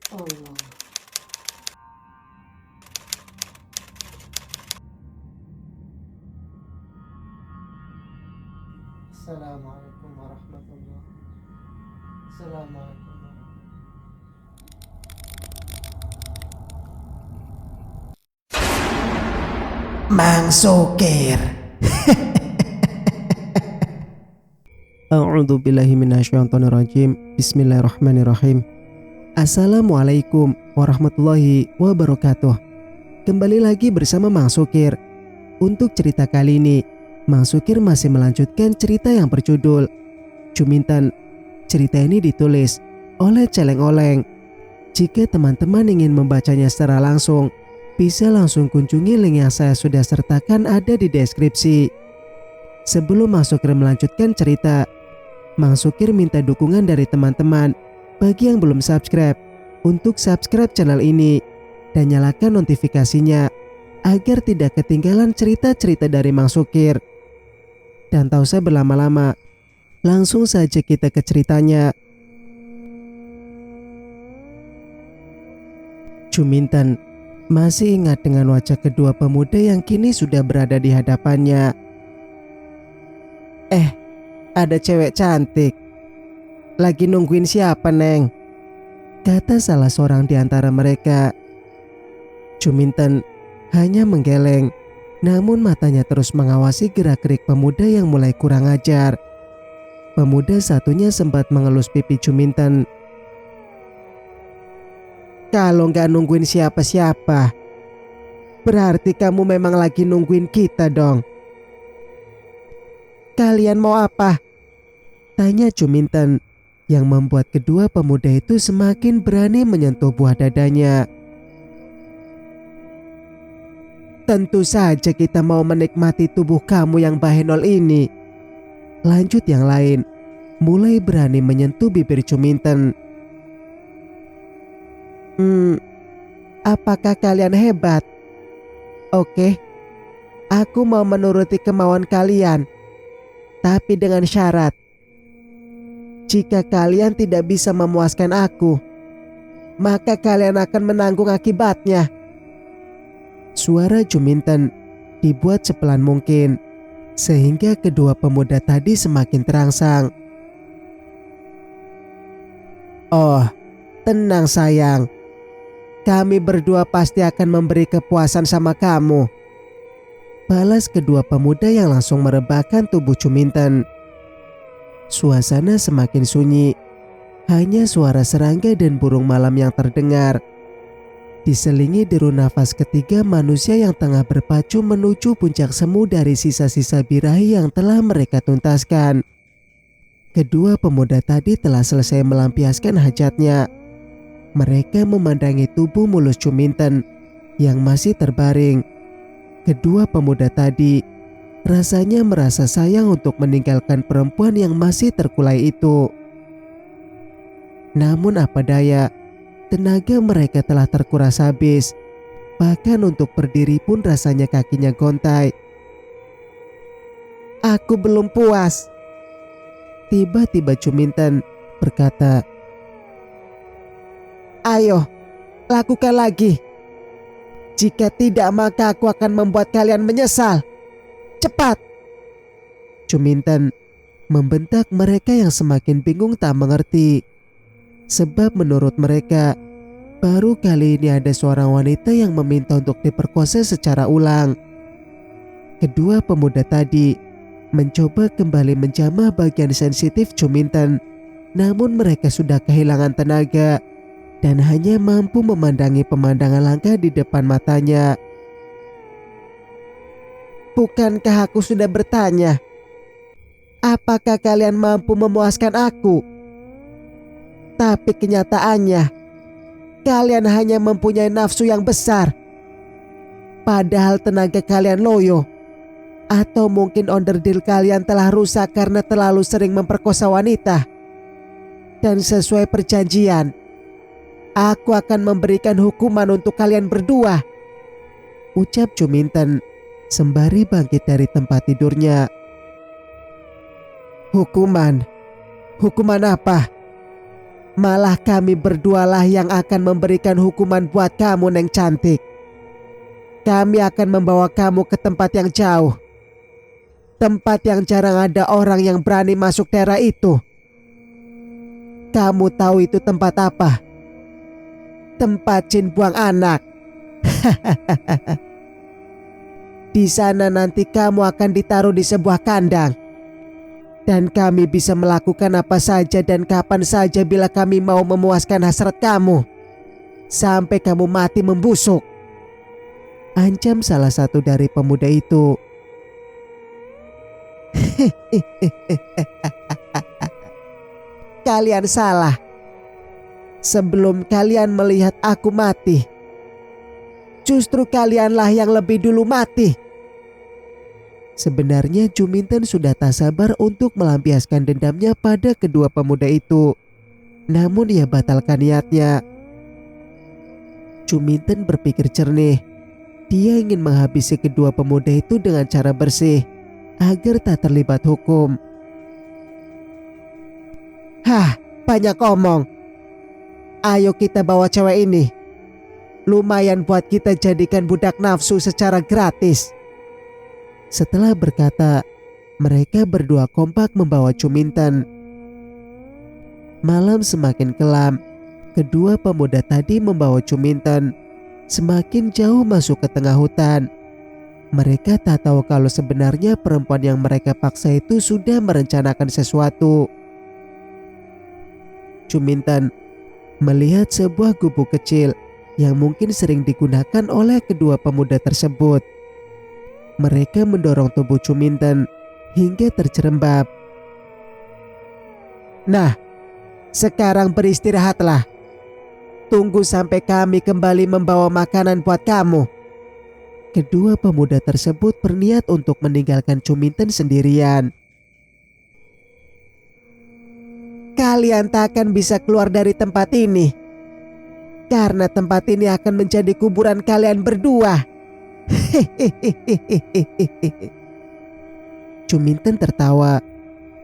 Allah. Assalamualaikum warahmatullahi. Assalamualaikum. Mang Sukir. A'udzu billahi minasyaitonir rajim. Bismillahirrahmanirrahim. Assalamualaikum warahmatullahi wabarakatuh. Kembali lagi bersama Mang Sukir. Untuk cerita kali ini, Mang Sukir masih melanjutkan cerita yang berjudul Cuminten. Cerita ini ditulis oleh Celeng Oleng. Jika teman-teman ingin membacanya secara langsung, bisa langsung kunjungi link yang saya sudah sertakan ada di deskripsi. Sebelum Mang Sukir melanjutkan cerita, Mang Sukir minta dukungan dari teman-teman bagi yang belum subscribe untuk subscribe channel ini dan nyalakan notifikasinya agar tidak ketinggalan cerita-cerita dari Mang Sukir. Dan tak usah berlama-lama, langsung saja kita ke ceritanya. Cuminten masih ingat dengan wajah kedua pemuda yang kini sudah berada di hadapannya. Ada cewek cantik. Lagi nungguin siapa, Neng? Kata salah seorang di antara mereka. Cuminten hanya menggeleng, namun matanya terus mengawasi gerak-gerik pemuda yang mulai kurang ajar. Pemuda satunya sempat mengelus pipi Cuminten. Kalau nggak nungguin siapa-siapa, berarti kamu memang lagi nungguin kita dong. Kalian mau apa? Tanya Cuminten yang membuat kedua pemuda itu semakin berani menyentuh buah dadanya. Tentu saja kita mau menikmati tubuh kamu yang bahenol ini. Lanjut yang lain, mulai berani menyentuh bibir Cuminten. Apakah kalian hebat? Oke, aku mau menuruti kemauan kalian, tapi dengan syarat. Jika kalian tidak bisa memuaskan aku, maka kalian akan menanggung akibatnya. Suara Cuminten dibuat sepelan mungkin, sehingga kedua pemuda tadi semakin terangsang. Oh, tenang sayang. Kami berdua pasti akan memberi kepuasan sama kamu. Balas kedua pemuda yang langsung merebahkan tubuh Cuminten. Suasana semakin sunyi. Hanya suara serangga dan burung malam yang terdengar. Diselingi deru nafas ketiga manusia yang tengah berpacu menuju puncak semu dari sisa-sisa birahi yang telah mereka tuntaskan. Kedua pemuda tadi telah selesai melampiaskan hajatnya. Mereka memandangi tubuh mulus Cuminten yang masih terbaring. Kedua pemuda tadi rasanya merasa sayang untuk meninggalkan perempuan yang masih terkulai itu. Namun apa daya, tenaga mereka telah terkuras habis. Bahkan untuk berdiri pun rasanya kakinya gontai. Aku belum puas. Tiba-tiba Cuminten berkata, ayo, lakukan lagi. Jika tidak, maka aku akan membuat kalian menyesal. Cepat! Cuminten membentak mereka yang semakin bingung tak mengerti. Sebab menurut mereka, baru kali ini ada seorang wanita yang meminta untuk diperkosa secara ulang. Kedua pemuda tadi mencoba kembali menjamah bagian sensitif Cuminten, namun mereka sudah kehilangan tenaga dan hanya mampu memandangi pemandangan langka di depan matanya. Bukankah aku sudah bertanya? Apakah kalian mampu memuaskan aku? Tapi kenyataannya, kalian hanya mempunyai nafsu yang besar. Padahal tenaga kalian loyo. Atau mungkin onderdil kalian telah rusak karena terlalu sering memperkosa wanita. Dan sesuai perjanjian, aku akan memberikan hukuman untuk kalian berdua. Ucap Cuminten sembari bangkit dari tempat tidurnya. Hukuman? Hukuman apa? Malah kami berdualah yang akan memberikan hukuman buat kamu, Neng cantik. Kami akan membawa kamu ke tempat yang jauh. Tempat yang jarang ada orang yang berani masuk daerah itu. Kamu tahu itu tempat apa? Tempat jin buang anak. Di sana nanti kamu akan ditaruh di sebuah kandang. Dan kami bisa melakukan apa saja dan kapan saja bila kami mau memuaskan hasrat kamu. Sampai kamu mati membusuk. Ancam salah satu dari pemuda itu. Kalian salah. Sebelum kalian melihat aku mati, justru kalianlah yang lebih dulu mati. Sebenarnya Juminten sudah tak sabar untuk melampiaskan dendamnya pada kedua pemuda itu. Namun ia batalkan niatnya. Juminten berpikir jernih. Dia ingin menghabisi kedua pemuda itu dengan cara bersih, agar tak terlibat hukum. Hah, banyak omong. Ayo kita bawa cewek ini. Lumayan buat kita jadikan budak nafsu secara gratis. Setelah berkata, mereka berdua kompak membawa Juminten. Malam semakin kelam. Kedua pemuda tadi membawa Juminten semakin jauh masuk ke tengah hutan. Mereka tak tahu kalau sebenarnya perempuan yang mereka paksa itu sudah merencanakan sesuatu. Juminten melihat sebuah gubuk kecil yang mungkin sering digunakan oleh kedua pemuda tersebut. Mereka mendorong tubuh Juminten hingga terjerembab. Nah, sekarang beristirahatlah. Tunggu sampai kami kembali membawa makanan buat kamu. Kedua pemuda tersebut berniat untuk meninggalkan Juminten sendirian. Kalian tak akan bisa keluar dari tempat ini, karena tempat ini akan menjadi kuburan kalian berdua. Juminten tertawa.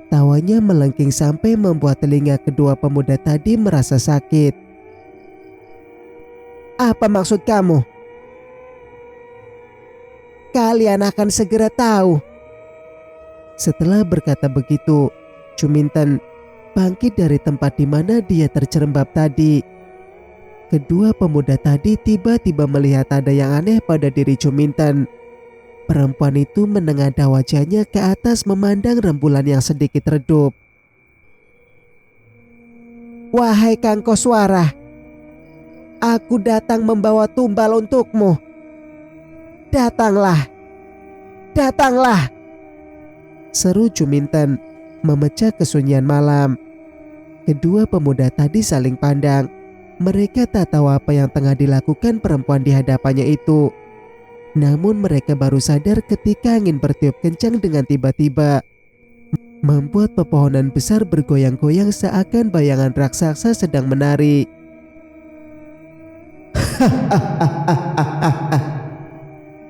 Tawanya melengking sampai membuat telinga kedua pemuda tadi merasa sakit. Apa maksud kamu? Kalian akan segera tahu. Setelah berkata begitu, Juminten bangkit dari tempat di mana dia terjerembab tadi. Kedua pemuda tadi tiba-tiba melihat ada yang aneh pada diri Juminten. Perempuan itu menengadah wajahnya ke atas memandang rembulan yang sedikit redup. Wahai Kang Koswara, aku datang membawa tumbal untukmu. Datanglah, datanglah, seru Juminten memecah kesunyian malam. Kedua pemuda tadi saling pandang. Mereka tak tahu apa yang tengah dilakukan perempuan di hadapannya itu. Namun mereka baru sadar ketika angin bertiup kencang dengan tiba-tiba, membuat pepohonan besar bergoyang-goyang seakan bayangan raksasa sedang menari.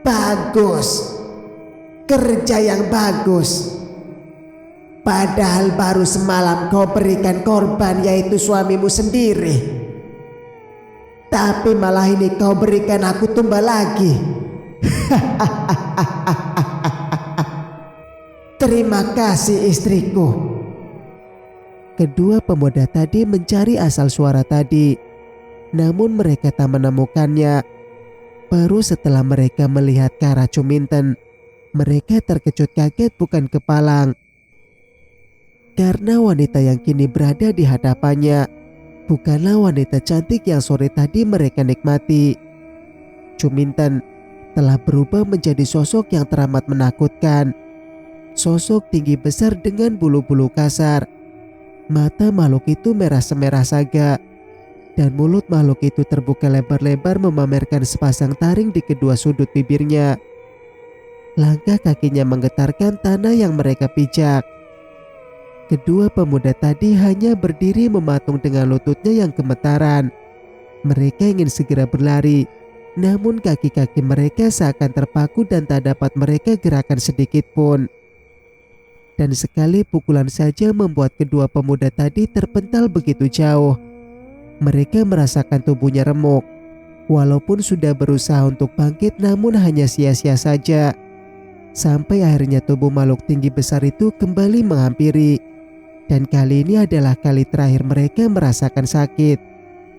Bagus, kerja yang bagus. Padahal baru semalam kau berikan korban, yaitu suamimu sendiri. Tapi malah ini kau berikan aku tumbal lagi. Terima kasih istriku. Kedua pemuda tadi mencari asal suara tadi, namun mereka tak menemukannya. Baru setelah mereka melihat ke arah Juminten, mereka terkejut kaget bukan kepalang. Karena wanita yang kini berada di hadapannya bukanlah wanita cantik yang sore tadi mereka nikmati. Juminten telah berubah menjadi sosok yang teramat menakutkan. Sosok tinggi besar dengan bulu-bulu kasar. Mata makhluk itu merah semerah saga, dan mulut makhluk itu terbuka lebar-lebar memamerkan sepasang taring di kedua sudut bibirnya. Langkah kakinya menggetarkan tanah yang mereka pijak. Kedua pemuda tadi hanya berdiri mematung dengan lututnya yang gemetaran. Mereka ingin segera berlari, namun kaki-kaki mereka seakan terpaku dan tak dapat mereka gerakan sedikit pun. Dan sekali pukulan saja membuat kedua pemuda tadi terpental begitu jauh. mereka merasakan tubuhnya remuk. Walaupun sudah berusaha untuk bangkit namun hanya sia-sia saja. Sampai akhirnya tubuh makhluk tinggi besar itu kembali menghampiri. Dan kali ini adalah kali terakhir mereka merasakan sakit.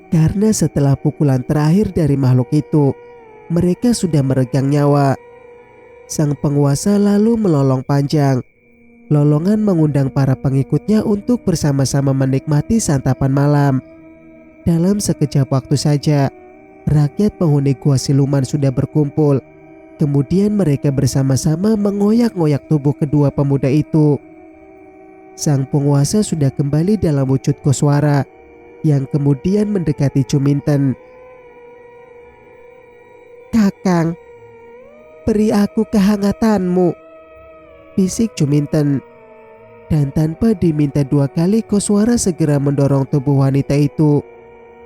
Karena setelah pukulan terakhir dari makhluk itu, mereka sudah meregang nyawa. Sang penguasa lalu melolong panjang. Lolongan mengundang para pengikutnya untuk bersama-sama menikmati santapan malam. Dalam sekejap waktu saja, rakyat penghuni Gua Siluman sudah berkumpul. Kemudian mereka bersama-sama mengoyak-ngoyak tubuh kedua pemuda itu. Sang penguasa sudah kembali dalam wujud Koswara yang kemudian mendekati Cuminten. "Kakang, beri aku kehangatanmu," bisik Cuminten. Dan tanpa diminta 2 kali, Koswara segera mendorong tubuh wanita itu,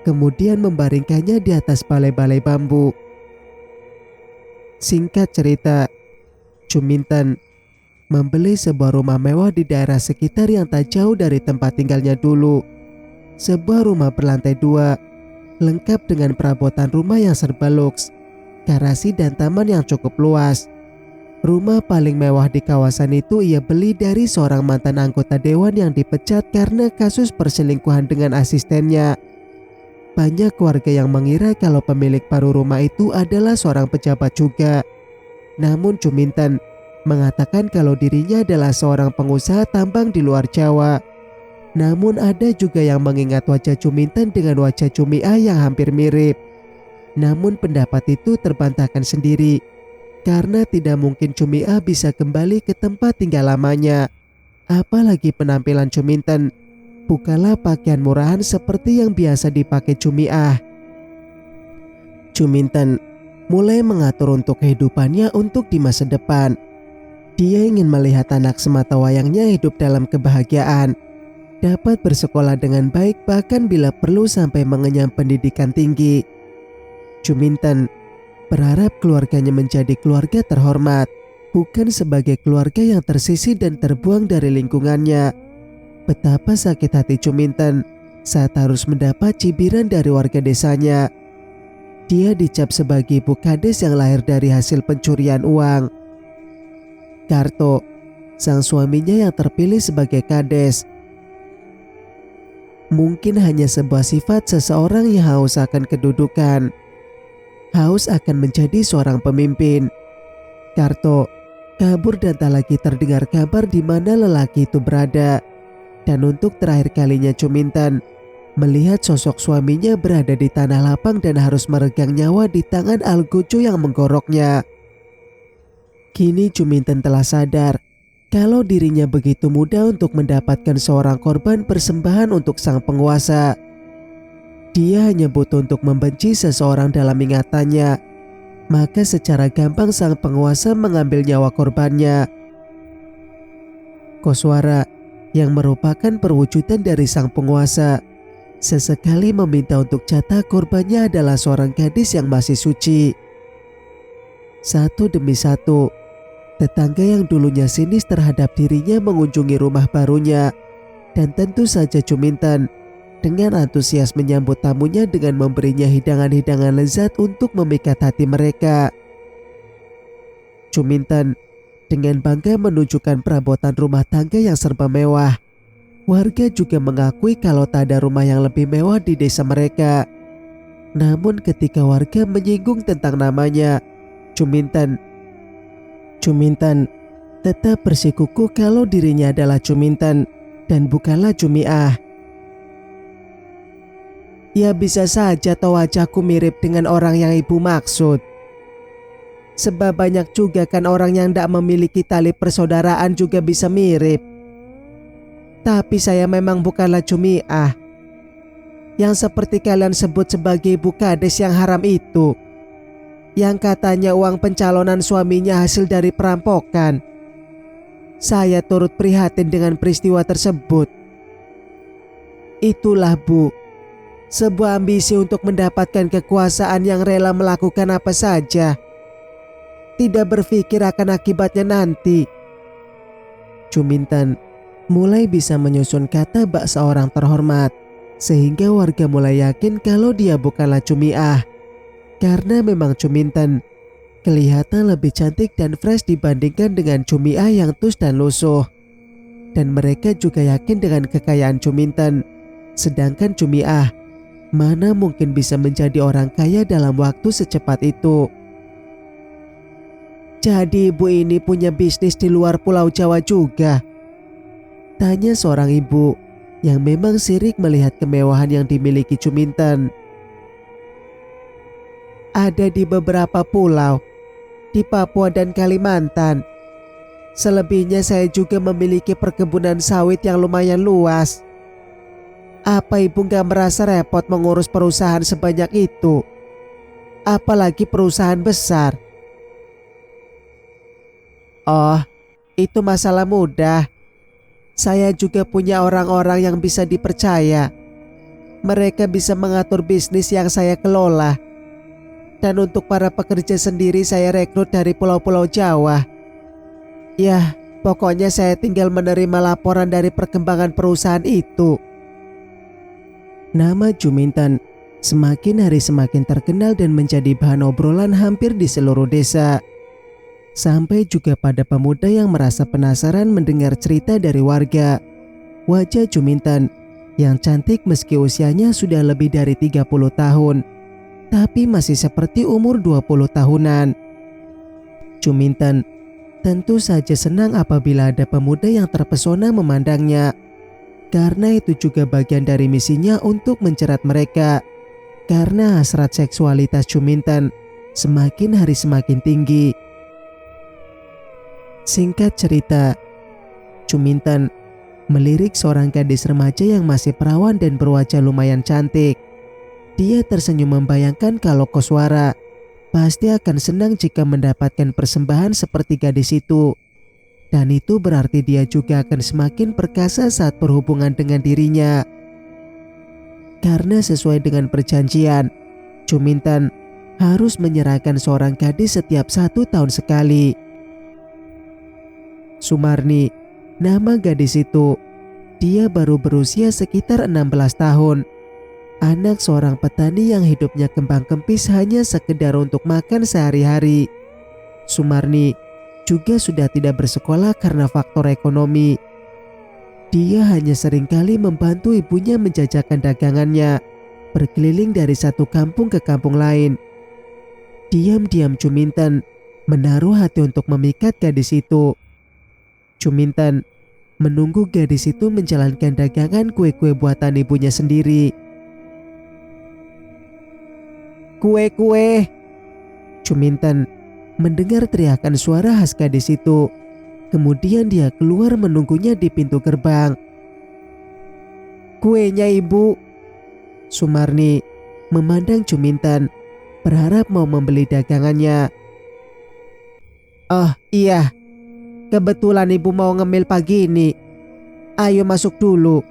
kemudian membaringkannya di atas balai-balai bambu. Singkat cerita, Cuminten membeli sebuah rumah mewah di daerah sekitar yang tak jauh dari tempat tinggalnya dulu. Sebuah rumah berlantai 2, lengkap dengan perabotan rumah yang serba luks, garasi dan taman yang cukup luas. Rumah paling mewah di kawasan itu ia beli dari seorang mantan anggota dewan yang dipecat karena kasus perselingkuhan dengan asistennya. Banyak warga yang mengira kalau pemilik baru rumah itu adalah seorang pejabat juga. Namun Cuminten mengatakan kalau dirinya adalah seorang pengusaha tambang di luar Jawa. Namun ada juga yang mengingat wajah Cuminten dengan wajah Cumi-ah yang hampir mirip. Namun pendapat itu terbantahkan sendiri, karena tidak mungkin Cumi-ah bisa kembali ke tempat tinggal lamanya. Apalagi penampilan Cuminten bukanlah pakaian murahan seperti yang biasa dipakai Cumi-ah. Cuminten mulai mengatur untuk kehidupannya untuk di masa depan. Dia ingin melihat anak sematawayangnya hidup dalam kebahagiaan, dapat bersekolah dengan baik, bahkan bila perlu sampai mengenyam pendidikan tinggi. Cuminten berharap keluarganya menjadi keluarga terhormat, bukan sebagai keluarga yang tersisih dan terbuang dari lingkungannya. Betapa sakit hati Cuminten saat harus mendapat cibiran dari warga desanya. Dia dicap sebagai ibu kades yang lahir dari hasil pencurian uang. Karto, sang suaminya yang terpilih sebagai kades, mungkin hanya sebuah sifat seseorang yang haus akan kedudukan, haus akan menjadi seorang pemimpin. Karto kabur dan tak lagi terdengar kabar di mana lelaki itu berada. Dan untuk terakhir kalinya Cuminten melihat sosok suaminya berada di tanah lapang dan harus meregang nyawa di tangan Algojo yang menggoroknya. Kini Cuminten telah sadar kalau dirinya begitu mudah untuk mendapatkan seorang korban persembahan untuk sang penguasa. Dia hanya butuh untuk membenci seseorang dalam ingatannya, maka secara gampang sang penguasa mengambil nyawa korbannya. Koswara yang merupakan perwujudan dari sang penguasa sesekali meminta untuk jatah korbannya adalah seorang gadis yang masih suci. Satu demi satu, tetangga yang dulunya sinis terhadap dirinya mengunjungi rumah barunya, dan tentu saja Cuminten dengan antusias menyambut tamunya dengan memberinya hidangan-hidangan lezat untuk memikat hati mereka. Cuminten dengan bangga menunjukkan perabotan rumah tangga yang serba mewah. Warga juga mengakui kalau tak ada rumah yang lebih mewah di desa mereka. Namun ketika warga menyinggung tentang namanya, Cuminten tetap bersikukuh kalau dirinya adalah Cuminten dan bukanlah Cumi-ah. "Ya bisa saja toh wajahku mirip dengan orang yang ibu maksud. Sebab banyak juga kan orang yang tidak memiliki tali persaudaraan juga bisa mirip. Tapi saya memang bukanlah Cumi-ah yang seperti kalian sebut sebagai ibu kades yang haram itu, yang katanya uang pencalonan suaminya hasil dari perampokan. Saya turut prihatin dengan peristiwa tersebut. Itulah Bu, sebuah ambisi untuk mendapatkan kekuasaan yang rela melakukan apa saja, tidak berpikir akan akibatnya nanti." Cuminten mulai bisa menyusun kata bak seorang terhormat. sehingga warga mulai yakin kalau dia bukanlah Cumiah. Karena memang Cuminten kelihatan lebih cantik dan fresh dibandingkan dengan Cumiah yang tus dan lusuh. Dan mereka juga yakin dengan kekayaan Cuminten. Sedangkan Cumiah mana mungkin bisa menjadi orang kaya dalam waktu secepat itu. Jadi ibu ini punya bisnis di luar Pulau Jawa juga? Tanya seorang ibu yang memang sirik melihat kemewahan yang dimiliki Cuminten. Ada di beberapa pulau, di Papua dan Kalimantan. Selebihnya saya juga memiliki perkebunan sawit yang lumayan luas. Apa ibu gak merasa repot mengurus perusahaan sebanyak itu? Apalagi perusahaan besar. Oh, itu masalah mudah. Saya juga punya orang-orang yang bisa dipercaya. Mereka bisa mengatur bisnis yang saya kelola. Dan untuk para pekerja sendiri saya rekrut dari pulau-pulau Jawa. Ya, pokoknya saya tinggal menerima laporan dari perkembangan perusahaan itu. Nama Cuminten semakin hari semakin terkenal dan menjadi bahan obrolan hampir di seluruh desa. Sampai juga pada pemuda yang merasa penasaran mendengar cerita dari warga. Wajah Cuminten yang cantik meski usianya sudah lebih dari 30 tahun, tapi masih seperti umur 20 tahunan. Cuminten tentu saja senang apabila ada pemuda yang terpesona memandangnya. Karena itu juga bagian dari misinya untuk menjerat mereka. Karena hasrat seksualitas Cuminten semakin hari semakin tinggi. Singkat cerita, Cuminten melirik seorang gadis remaja yang masih perawan dan berwajah lumayan cantik. Dia tersenyum membayangkan kalau Koswara pasti akan senang jika mendapatkan persembahan seperti gadis itu. Dan itu berarti dia juga akan semakin perkasa saat berhubungan dengan dirinya. Karena sesuai dengan perjanjian, Cuminten harus menyerahkan seorang gadis setiap 1 tahun sekali. Sumarni, nama gadis itu. Dia baru berusia sekitar 16 tahun. Anak seorang petani yang hidupnya kembang kempis hanya sekedar untuk makan sehari-hari. Sumarni juga sudah tidak bersekolah karena faktor ekonomi. Dia hanya seringkali membantu ibunya menjajakan dagangannya, berkeliling dari satu kampung ke kampung lain. Diam-diam Cuminten menaruh hati untuk memikat gadis itu. Cuminten menunggu gadis itu menjalankan dagangan kue-kue buatan ibunya sendiri. Kue-kue. Cuminten mendengar teriakan suara khas gadis itu. Kemudian dia keluar menunggunya di pintu gerbang. Kuenya ibu. Sumarni memandang Cuminten, berharap mau membeli dagangannya. Oh iya, kebetulan ibu mau ngemil pagi ini. Ayo masuk dulu,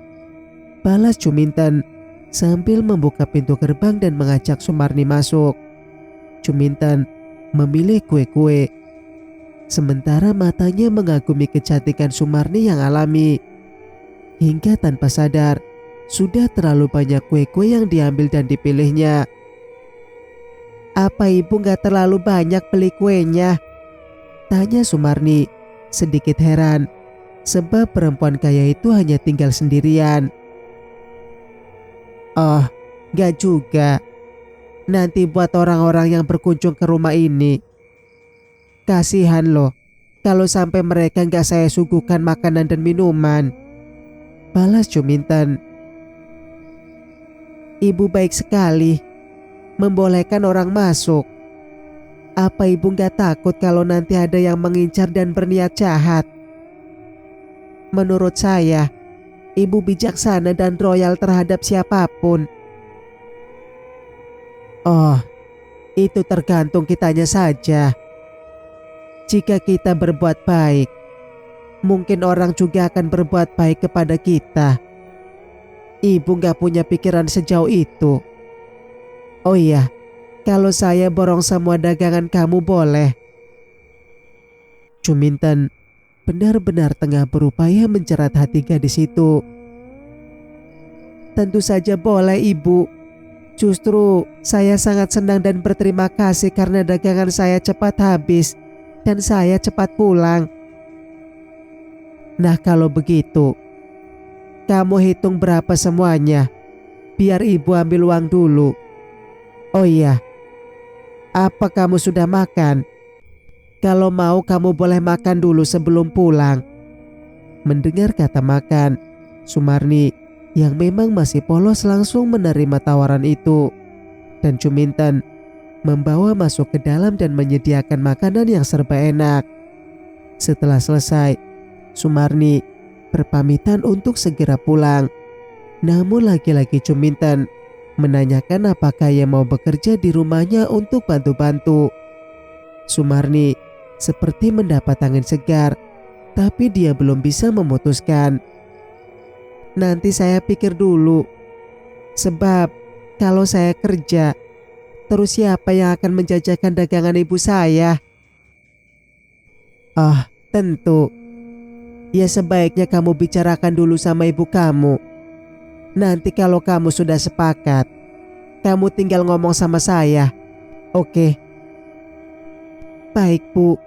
balas Cuminten sambil membuka pintu gerbang dan mengajak Sumarni masuk. Cuminten memilih kue-kue, sementara matanya mengagumi kecantikan Sumarni yang alami. Hingga tanpa sadar, sudah terlalu banyak kue-kue yang diambil dan dipilihnya. Apa ibu gak terlalu banyak beli kuenya? Tanya Sumarni sedikit heran, sebab perempuan kaya itu hanya tinggal sendirian. Oh, gak juga. Nanti buat orang-orang yang berkunjung ke rumah ini. Kasihan loh, kalau sampai mereka gak saya suguhkan makanan dan minuman, balas Cuminten. Ibu baik sekali, membolehkan orang masuk. Apa ibu gak takut kalau nanti ada yang mengincar dan berniat jahat? Menurut saya, ibu bijaksana dan royal terhadap siapapun. Oh, itu tergantung kitanya saja. Jika kita berbuat baik, mungkin orang juga akan berbuat baik kepada kita. Ibu gak punya pikiran sejauh itu. Oh iya, kalau saya borong semua dagangan kamu boleh? Cuminten benar-benar tengah berupaya menjerat hati gadis itu. Tentu saja boleh, Ibu. Justru saya sangat senang dan berterima kasih karena dagangan saya cepat habis dan saya cepat pulang. Nah, kalau begitu, kamu hitung berapa semuanya, biar Ibu ambil uang dulu. Oh iya, apa kamu sudah makan? Kalau mau kamu boleh makan dulu sebelum pulang. Mendengar kata makan, Sumarni yang memang masih polos langsung menerima tawaran itu. Dan Juminten membawa masuk ke dalam dan menyediakan makanan yang serba enak. Setelah selesai, Sumarni berpamitan untuk segera pulang. Namun lagi-lagi Juminten menanyakan apakah ia mau bekerja di rumahnya untuk bantu-bantu. Sumarni seperti mendapat angin segar, tapi dia belum bisa memutuskan. Nanti saya pikir dulu, sebab kalau saya kerja, terus siapa yang akan menjajakan dagangan ibu saya? Tentu. Ya sebaiknya kamu bicarakan dulu sama ibu kamu. Nanti kalau kamu sudah sepakat, kamu tinggal ngomong sama saya. Oke? Baik, Bu.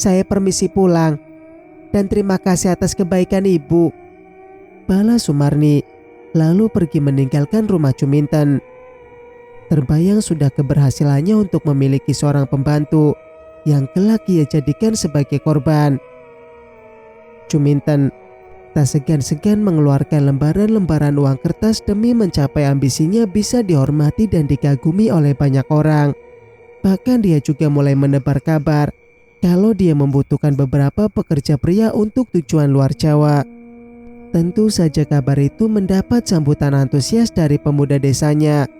Saya permisi pulang. Dan terima kasih atas kebaikan Ibu. Balas Sumarni lalu pergi meninggalkan rumah Juminten. Terbayang sudah keberhasilannya untuk memiliki seorang pembantu yang kelak ia jadikan sebagai korban. Juminten tak segan-segan mengeluarkan lembaran-lembaran uang kertas demi mencapai ambisinya bisa dihormati dan dikagumi oleh banyak orang. Bahkan dia juga mulai menebar kabar kalau dia membutuhkan beberapa pekerja pria untuk tujuan luar Jawa. Tentu saja kabar itu mendapat sambutan antusias dari pemuda desanya.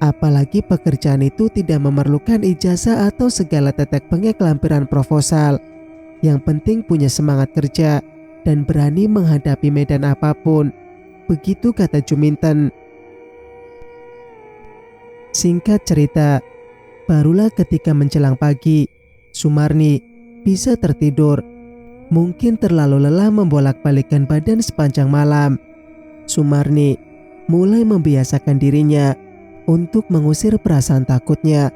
Apalagi pekerjaan itu tidak memerlukan ijazah atau segala tetek bengek lampiran proposal. Yang penting punya semangat kerja dan berani menghadapi medan apapun. Begitu kata Juminten. Singkat cerita, barulah ketika menjelang pagi, Sumarni bisa tertidur. Mungkin terlalu lelah membolak-balikkan badan sepanjang malam. Sumarni mulai membiasakan dirinya untuk mengusir perasaan takutnya.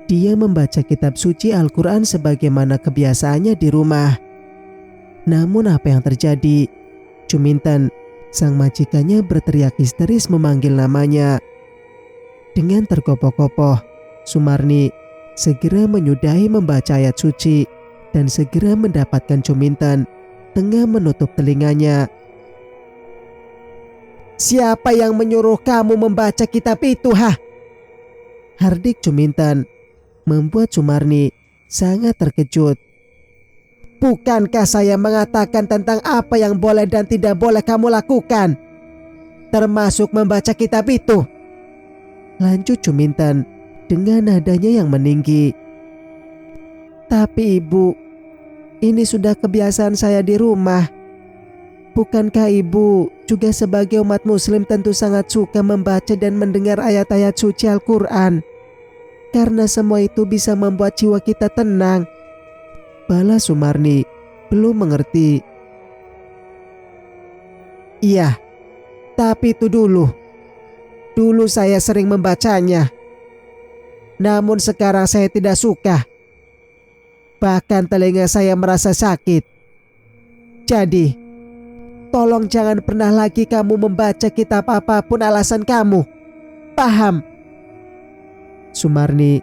Dia membaca kitab suci Al-Quran sebagaimana kebiasaannya di rumah. Namun apa yang terjadi? Juminten, sang majikannya berteriak histeris memanggil namanya. Dengan tergopoh-gopoh, Sumarni segera menyudahi membaca ayat suci dan segera mendapatkan Juminten tengah menutup telinganya. Siapa yang menyuruh kamu membaca kitab itu, Hardik Juminten membuat Sumarni sangat terkejut. Bukankah saya mengatakan tentang apa yang boleh dan tidak boleh kamu lakukan, termasuk membaca kitab itu? Lanjut Juminten dengan nadanya yang meninggi. Tapi Ibu, ini sudah kebiasaan saya di rumah. Bukankah Ibu juga sebagai umat muslim tentu sangat suka membaca dan mendengar ayat-ayat suci Al-Quran? Karena semua itu bisa membuat jiwa kita tenang. Balas Sumarni belum mengerti. Iya, tapi itu dulu. Dulu saya sering membacanya. Namun sekarang saya tidak suka. Bahkan telinga saya merasa sakit. Jadi, tolong jangan pernah lagi kamu membaca kitab apapun alasan kamu. Paham? Sumarni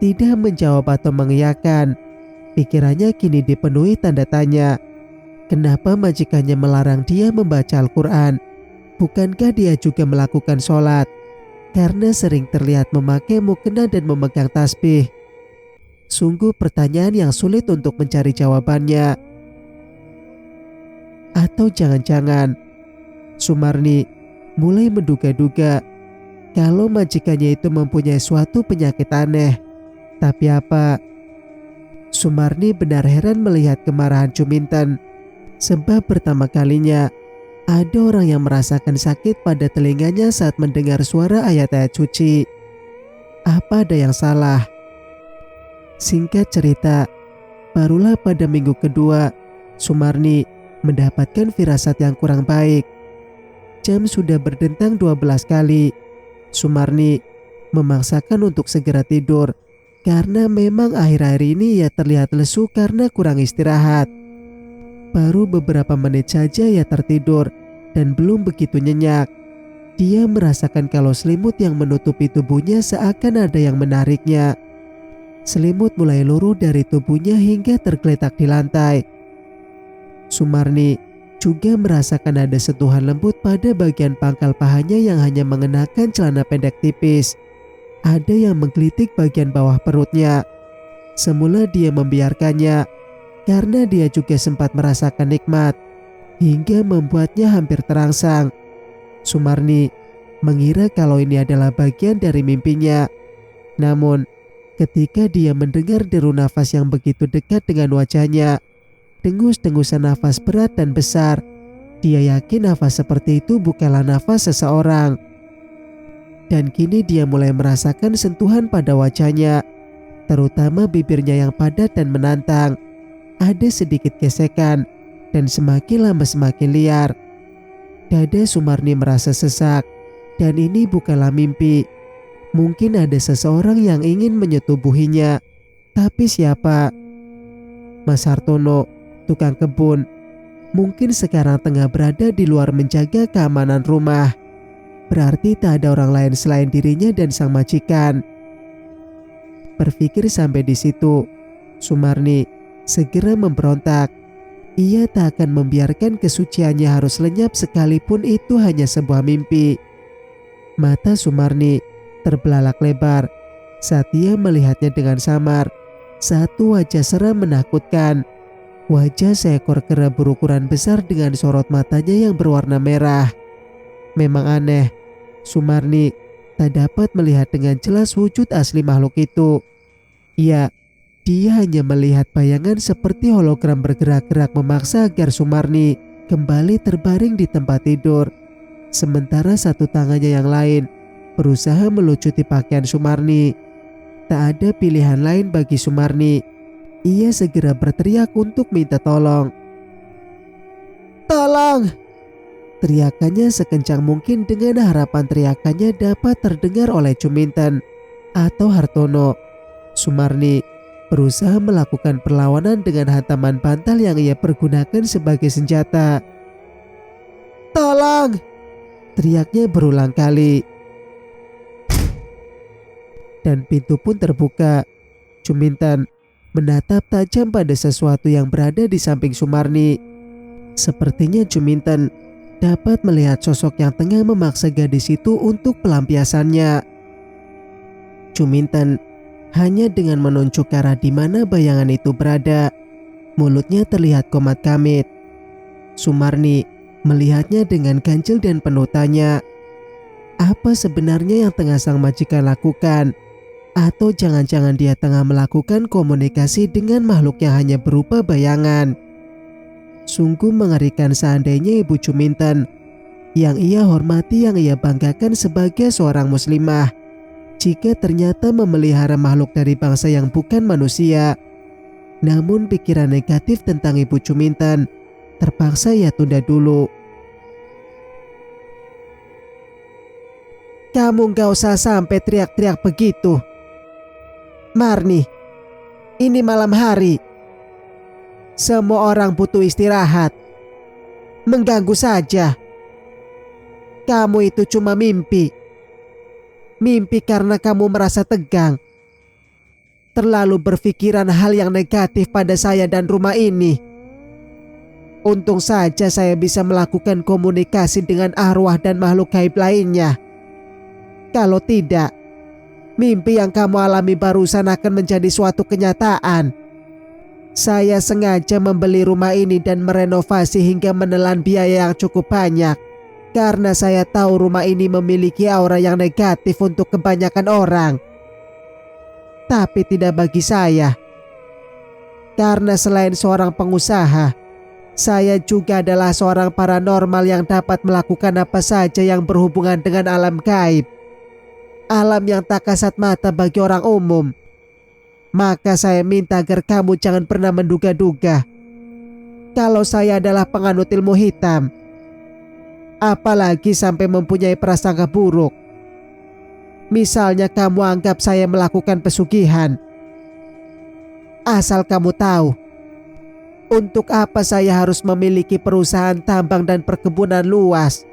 tidak menjawab atau mengiyakan. Pikirannya kini dipenuhi tanda tanya. Kenapa majikannya melarang dia membaca Al-Quran? Bukankah dia juga melakukan sholat? Karena sering terlihat memakai mukena dan memegang tasbih. Sungguh pertanyaan yang sulit untuk mencari jawabannya. Atau jangan-jangan Sumarni mulai menduga-duga kalau majikannya itu mempunyai suatu penyakit aneh. Tapi apa? Sumarni benar heran melihat kemarahan Juminten. Sebab pertama kalinya ada orang yang merasakan sakit pada telinganya saat mendengar suara ayat-ayat suci. Apa ada yang salah? Singkat cerita, barulah pada minggu kedua Sumarni mendapatkan firasat yang kurang baik. Jam sudah berdentang 12 kali. Sumarni memaksakan untuk segera tidur karena memang akhir-akhir ini ia terlihat lesu karena kurang istirahat. Baru beberapa menit saja ia tertidur dan belum begitu nyenyak. Dia merasakan kalau selimut yang menutupi tubuhnya seakan ada yang menariknya. Selimut mulai luruh dari tubuhnya hingga tergeletak di lantai. Sumarni juga merasakan ada sentuhan lembut pada bagian pangkal pahanya yang hanya mengenakan celana pendek tipis. Ada yang menggelitik bagian bawah perutnya. Semula dia membiarkannya karena dia juga sempat merasakan nikmat hingga membuatnya hampir terangsang. Sumarni mengira kalau ini adalah bagian dari mimpinya. Namun ketika dia mendengar deru nafas yang begitu dekat dengan wajahnya, dengus-dengusan nafas berat dan besar, dia yakin nafas seperti itu bukanlah nafas seseorang. Dan kini dia mulai merasakan sentuhan pada wajahnya, terutama bibirnya yang padat dan menantang. Ada sedikit gesekan dan semakin lama semakin liar. Dada Sumarni merasa sesak dan ini bukanlah mimpi. Mungkin ada seseorang yang ingin menyetubuhinya. Tapi siapa? Mas Hartono, tukang kebun, mungkin sekarang tengah berada di luar menjaga keamanan rumah. Berarti tak ada orang lain selain dirinya dan sang majikan. Berpikir sampai di situ, Sumarni segera memberontak. Ia tak akan membiarkan kesuciannya harus lenyap sekalipun itu hanya sebuah mimpi. Mata Sumarni terbelalak lebar saat ia melihatnya dengan samar. Satu wajah seram menakutkan. Wajah seekor kera berukuran besar dengan sorot matanya yang berwarna merah. Memang aneh, Sumarni tak dapat melihat dengan jelas wujud asli makhluk itu. Ya, dia hanya melihat bayangan seperti hologram bergerak-gerak memaksa agar Sumarni kembali terbaring di tempat tidur. Sementara satu tangannya yang lain berusaha melucuti pakaian Sumarni. Tak ada pilihan lain bagi Sumarni. Ia segera berteriak untuk minta tolong. "Tolong!" Teriakannya sekencang mungkin dengan harapan teriakannya dapat terdengar oleh Juminten atau Hartono. Sumarni berusaha melakukan perlawanan dengan hantaman bantal yang ia pergunakan sebagai senjata. "Tolong!" teriaknya berulang kali. Dan pintu pun terbuka. Juminten menatap tajam pada sesuatu yang berada di samping Sumarni. Sepertinya Juminten dapat melihat sosok yang tengah memaksa gadis itu untuk pelampiasannya. Juminten hanya dengan menunjuk ke arah di mana bayangan itu berada. Mulutnya terlihat komat kamit. Sumarni melihatnya dengan ganjil dan penuh tanya. Apa sebenarnya yang tengah sang majikan lakukan? Atau jangan-jangan dia tengah melakukan komunikasi dengan makhluk yang hanya berupa bayangan? Sungguh mengerikan seandainya Ibu Juminten, yang ia hormati, yang ia banggakan sebagai seorang muslimah, jika ternyata memelihara makhluk dari bangsa yang bukan manusia. Namun pikiran negatif tentang Ibu Juminten terpaksa ia tunda dulu. "Kamu gak usah sampai teriak-teriak begitu, Marni. Ini malam hari. Semua orang butuh istirahat. Mengganggu saja. Kamu itu cuma mimpi. Mimpi karena kamu merasa tegang. Terlalu berpikiran hal yang negatif pada saya dan rumah ini. Untung saja saya bisa melakukan komunikasi dengan arwah dan makhluk gaib lainnya. Kalau tidak, mimpi yang kamu alami barusan akan menjadi suatu kenyataan. Saya sengaja membeli rumah ini dan merenovasi hingga menelan biaya yang cukup banyak. Karena saya tahu rumah ini memiliki aura yang negatif untuk kebanyakan orang. Tapi tidak bagi saya. Karena selain seorang pengusaha, saya juga adalah seorang paranormal yang dapat melakukan apa saja yang berhubungan dengan alam gaib. Alam yang tak kasat mata bagi orang umum. Maka saya minta agar kamu jangan pernah menduga-duga kalau saya adalah penganut ilmu hitam. apalagi sampai mempunyai prasangka buruk. Misalnya kamu anggap saya melakukan pesugihan. Asal kamu tahu, untuk apa saya harus memiliki perusahaan tambang dan perkebunan luas?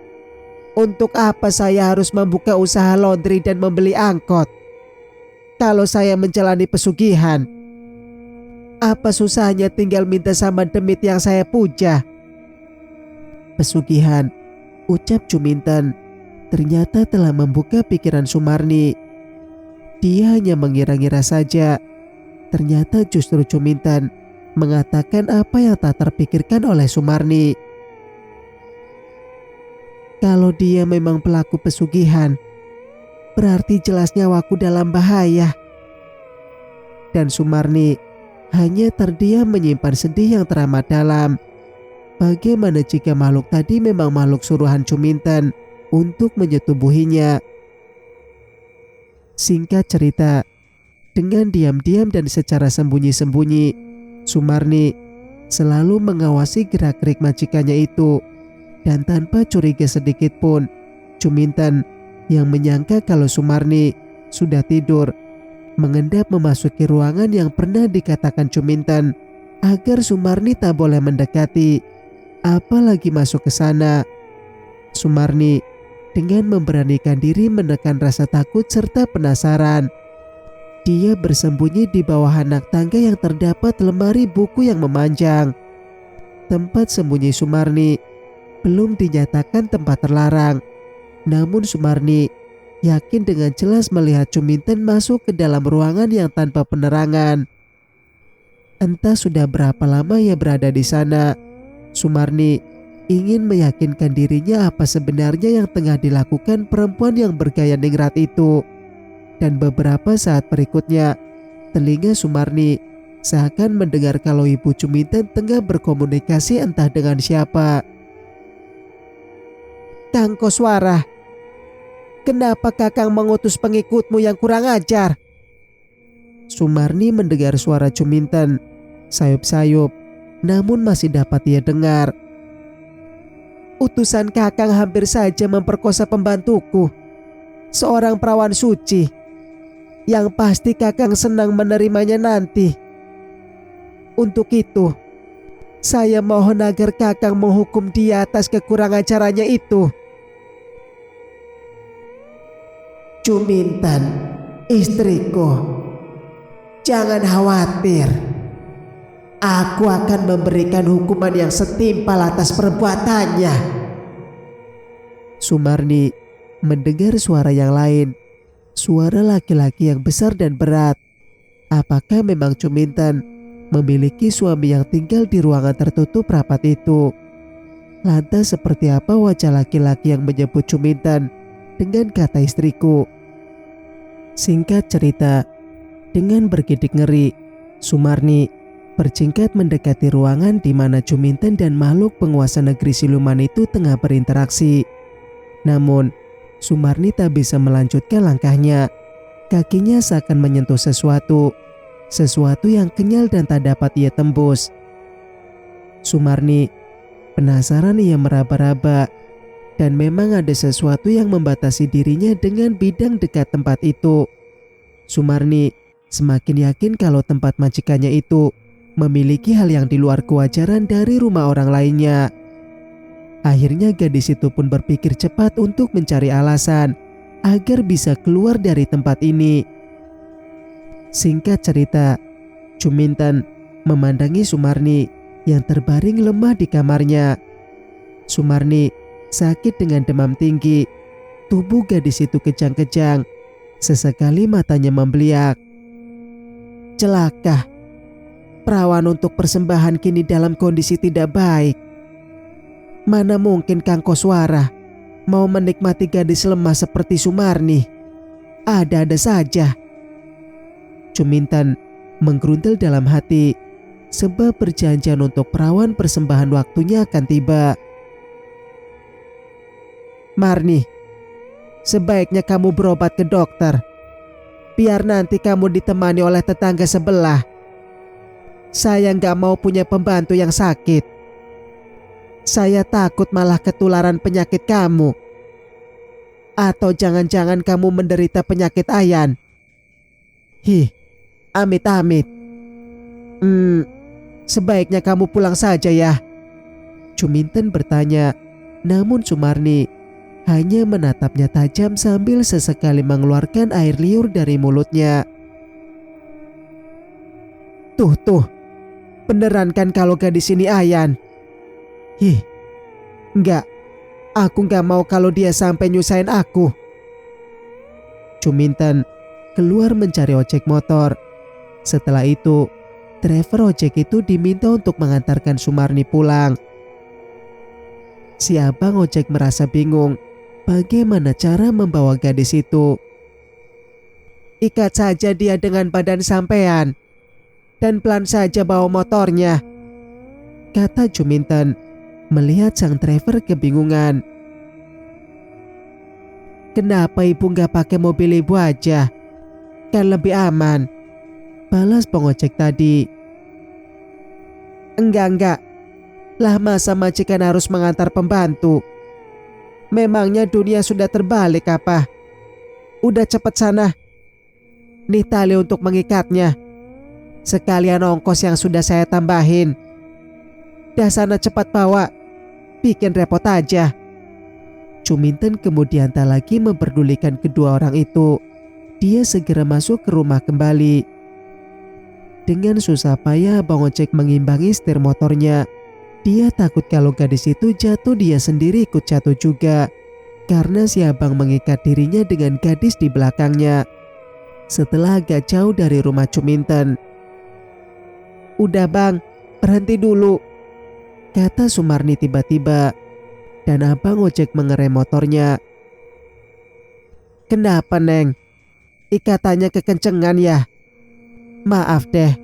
Untuk apa saya harus membuka usaha laundry dan membeli angkot? Kalau saya menjalani pesugihan, apa susahnya tinggal minta sama demit yang saya puja? Pesugihan, ucap Juminten, ternyata telah membuka pikiran Sumarni. Dia hanya mengira-ngira saja. Ternyata justru Juminten mengatakan apa yang tak terpikirkan oleh Sumarni. Kalau dia memang pelaku pesugihan, berarti jelas nyawaku dalam bahaya. Dan Sumarni hanya terdiam menyimpan sedih yang teramat dalam. Bagaimana jika makhluk tadi memang makhluk suruhan Juminten untuk menyetubuhinya? Singkat cerita, dengan diam-diam dan secara sembunyi-sembunyi, Sumarni selalu mengawasi gerak-gerik majikannya itu. Dan tanpa curiga sedikit pun, Juminten yang menyangka kalau Sumarni sudah tidur, mengendap memasuki ruangan yang pernah dikatakan Juminten agar Sumarni tak boleh mendekati, apalagi masuk ke sana. Sumarni dengan memberanikan diri menekan rasa takut serta penasaran. Dia bersembunyi di bawah anak tangga yang terdapat lemari buku yang memanjang. Tempat sembunyi Sumarni belum dinyatakan tempat terlarang. Namun Sumarni yakin dengan jelas melihat Juminten masuk ke dalam ruangan yang tanpa penerangan. Entah sudah berapa lama ia berada di sana, Sumarni ingin meyakinkan dirinya apa sebenarnya yang tengah dilakukan perempuan yang bergaya ningrat itu. Dan beberapa saat berikutnya, telinga Sumarni seakan mendengar kalau Ibu Juminten tengah berkomunikasi entah dengan siapa. "Kang Koswara, kenapa Kakang mengutus pengikutmu yang kurang ajar?" Sumarni mendengar suara Juminten, sayup-sayup, namun masih dapat ia dengar. "Utusan Kakang hampir saja memperkosa pembantuku, seorang perawan suci. Yang pasti Kakang senang menerimanya nanti. Untuk itu, saya mohon agar Kakang menghukum dia atas kekurangan ajarannya itu." "Juminten, istriku, jangan khawatir. Aku akan memberikan hukuman yang setimpal atas perbuatannya." Sumarni mendengar suara yang lain. Suara laki-laki yang besar dan berat. Apakah memang Juminten memiliki suami yang tinggal di ruangan tertutup rapat itu? Lantas seperti apa wajah laki-laki yang menyebut Juminten dengan kata istriku? Singkat cerita, dengan bergidik ngeri, Sumarni berjingkat mendekati ruangan di mana Juminten dan makhluk penguasa negeri siluman itu tengah berinteraksi. Namun, Sumarni tak bisa melanjutkan langkahnya. Kakinya seakan menyentuh sesuatu yang kenyal dan tak dapat ia tembus. Sumarni penasaran, ia meraba-raba, dan memang ada sesuatu yang membatasi dirinya dengan bidang dekat tempat itu. Sumarni semakin yakin kalau tempat majikannya itu memiliki hal yang di luar kewajaran dari rumah orang lainnya. Akhirnya gadis itu pun berpikir cepat untuk mencari alasan agar bisa keluar dari tempat ini. Singkat cerita, Juminten memandangi Sumarni yang terbaring lemah di kamarnya. Sumarni sakit dengan demam tinggi. Tubuh gadis itu kejang-kejang. Sesekali matanya membeliak. Celaka, perawan untuk persembahan kini dalam kondisi tidak baik. Mana mungkin Kang Koswara mau menikmati gadis lemah seperti Sumarni? Ada-ada saja. Juminten menggeruntel dalam hati, sebab perjanjian untuk perawan persembahan waktunya akan tiba. "Marni, sebaiknya kamu berobat ke dokter. Biar nanti kamu ditemani oleh tetangga sebelah. Saya nggak mau punya pembantu yang sakit." Saya takut malah ketularan penyakit kamu. Atau jangan-jangan kamu menderita penyakit ayan? Amit-amit. Sebaiknya kamu pulang saja ya. Juminten bertanya, namun Sumarni hanya menatapnya tajam sambil sesekali mengeluarkan air liur dari mulutnya. Tuh, beneran kan kalau gadis ini ayan? Enggak, aku enggak mau kalau dia sampai nyusahin aku. Juminten keluar mencari ojek motor. Setelah itu, driver ojek itu diminta untuk mengantarkan Sumarni pulang. Si abang ojek merasa bingung bagaimana cara membawa gadis itu. Ikat saja dia dengan badan sampean dan pelan saja bawa motornya, kata Juminten melihat sang driver kebingungan. Kenapa ibu nggak pakai mobil ibu aja? Kan lebih aman, balas pengojek tadi. Enggak. Lah masa majikan harus mengantar pembantu? Memangnya dunia sudah terbalik apa? Udah cepet sana. Nih tali untuk mengikatnya. Sekalian ongkos yang sudah saya tambahin. Dah sana cepat bawa. Bikin repot aja. Juminten kemudian tak lagi memperdulikan kedua orang itu. Dia segera masuk ke rumah kembali. Dengan susah payah abang ojek mengimbangi setir motornya. Dia takut kalau gadis itu jatuh dia sendiri ikut jatuh juga. Karena si abang mengikat dirinya dengan gadis di belakangnya. Setelah agak jauh dari rumah Juminten. Udah bang, berhenti dulu, kata Sumarni tiba-tiba. Dan abang ojek mengerem motornya. Kenapa Neng? Ikatannya kekencengan ya? Maaf deh,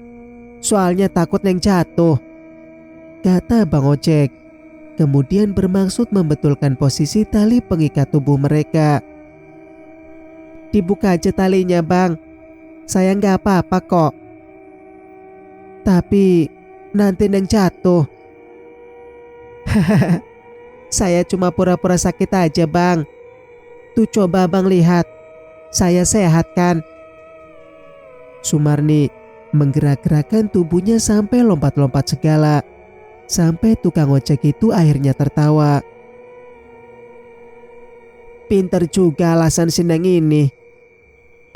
soalnya takut Neng jatuh, kata abang ojek. Kemudian bermaksud membetulkan posisi tali pengikat tubuh mereka. Dibuka aja talinya bang, saya nggak apa-apa kok. Tapi nanti Neng jatuh. Saya cuma pura-pura sakit aja bang. Tuh coba bang lihat, saya sehat kan? Sumarni menggerak-gerakkan tubuhnya sampai lompat-lompat segala. Sampai tukang ojek itu akhirnya tertawa. Pinter juga alasan si Neng ini.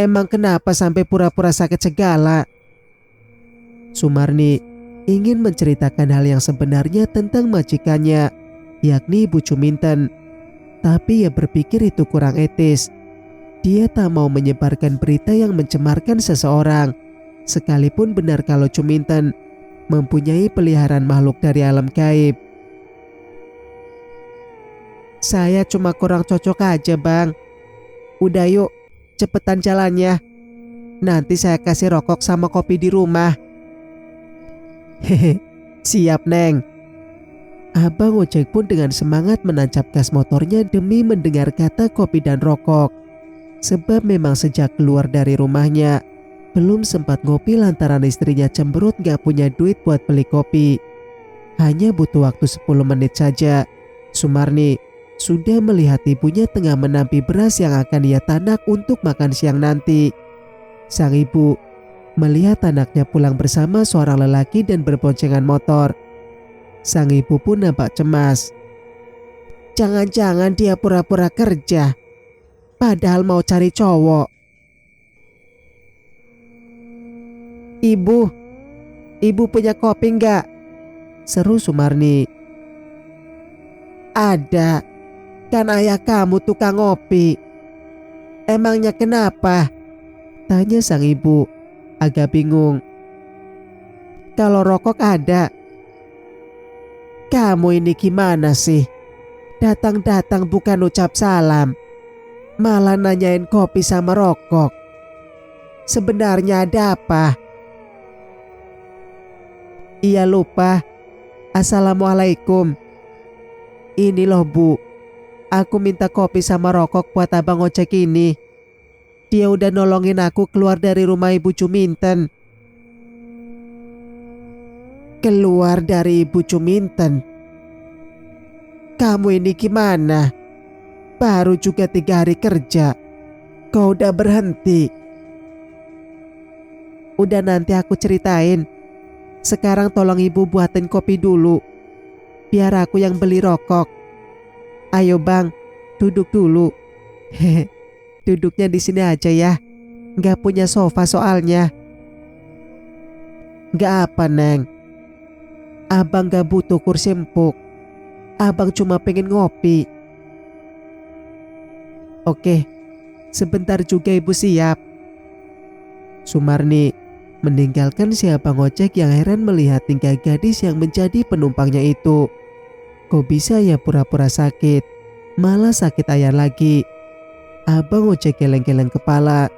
Emang kenapa sampai pura-pura sakit segala? Sumarni ingin menceritakan hal yang sebenarnya tentang majikannya, yakni Ibu Juminten. Tapi ia berpikir itu kurang etis. Dia tak mau menyebarkan berita yang mencemarkan seseorang, sekalipun benar kalau Juminten mempunyai peliharaan makhluk dari alam gaib. Saya cuma kurang cocok aja bang. Udah yuk, cepetan jalannya. Nanti saya kasih rokok sama kopi di rumah. Hehe, siap Neng. Abang ojek pun dengan semangat menancap gas motornya demi mendengar kata kopi dan rokok. Sebab memang sejak keluar dari rumahnya belum sempat ngopi lantaran istrinya cemberut gak punya duit buat beli kopi. Hanya butuh waktu 10 menit saja, Sumarni sudah melihat ibunya tengah menampi beras yang akan ia tanak untuk makan siang nanti. Sang ibu melihat anaknya pulang bersama seorang lelaki dan berboncengan motor. Sang ibu pun nampak cemas. Jangan-jangan dia pura-pura kerja, padahal mau cari cowok. Ibu punya kopi enggak? Seru Sumarni. Ada, kan ayah kamu tukang ngopi. Emangnya kenapa? Tanya sang ibu, agak bingung. Kalau rokok ada. Kamu ini gimana sih? Datang-datang bukan ucap salam, malah nanyain kopi sama rokok. Sebenarnya ada apa? Iya lupa. Assalamualaikum. Ini loh bu, aku minta kopi sama rokok buat abang ojek ini. Dia udah nolongin aku keluar dari rumah Ibu Juminten. Keluar dari Ibu Juminten? Kamu ini gimana? Baru juga 3 hari kerja, kau udah berhenti. Udah, nanti aku ceritain. Sekarang tolong ibu buatin kopi dulu, biar aku yang beli rokok. Ayo bang, duduk dulu. Hehe, duduknya di sini aja ya. Nggak punya sofa soalnya. Nggak apa Neng, abang gak butuh kursi empuk. Abang cuma pengen ngopi. Oke, sebentar juga ibu siap. Sumarni meninggalkan si abang ojek yang heran melihat tingkah gadis yang menjadi penumpangnya itu. Kok bisa ya pura-pura sakit, malah sakit ayan lagi. Abang ojek geleng-geleng kepala.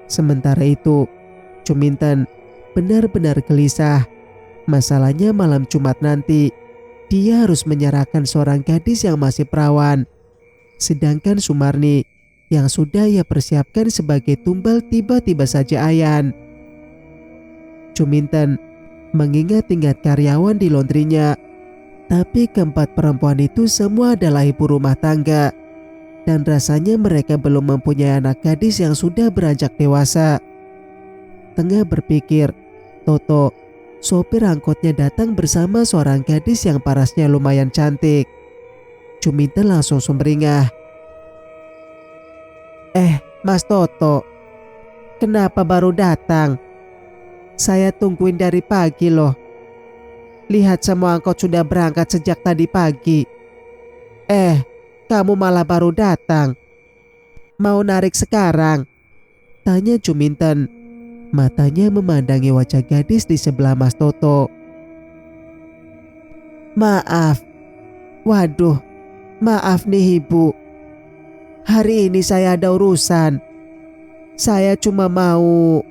Sementara itu, Cuminten benar-benar gelisah. Masalahnya malam Jumat nanti, dia harus menyerahkan seorang gadis yang masih perawan. Sedangkan Sumarni yang sudah ia persiapkan sebagai tumbal tiba-tiba saja ayan. Cuminten mengingat-ingat karyawan di laundrynya. Tapi keempat perempuan itu semua adalah ibu rumah tangga. Dan rasanya mereka belum mempunyai anak gadis yang sudah beranjak dewasa. Tengah berpikir, Toto, sopir angkotnya, datang bersama seorang gadis yang parasnya lumayan cantik. Cuminten langsung sumringah. Mas Toto, kenapa baru datang? Saya tungguin dari pagi loh. Lihat semua angkot sudah berangkat sejak tadi pagi. Kamu malah baru datang. Mau narik sekarang? Tanya Cuminten. Matanya memandangi wajah gadis di sebelah Mas Toto. Maaf. Waduh, maaf nih ibu. Hari ini saya ada urusan. Saya cuma mau...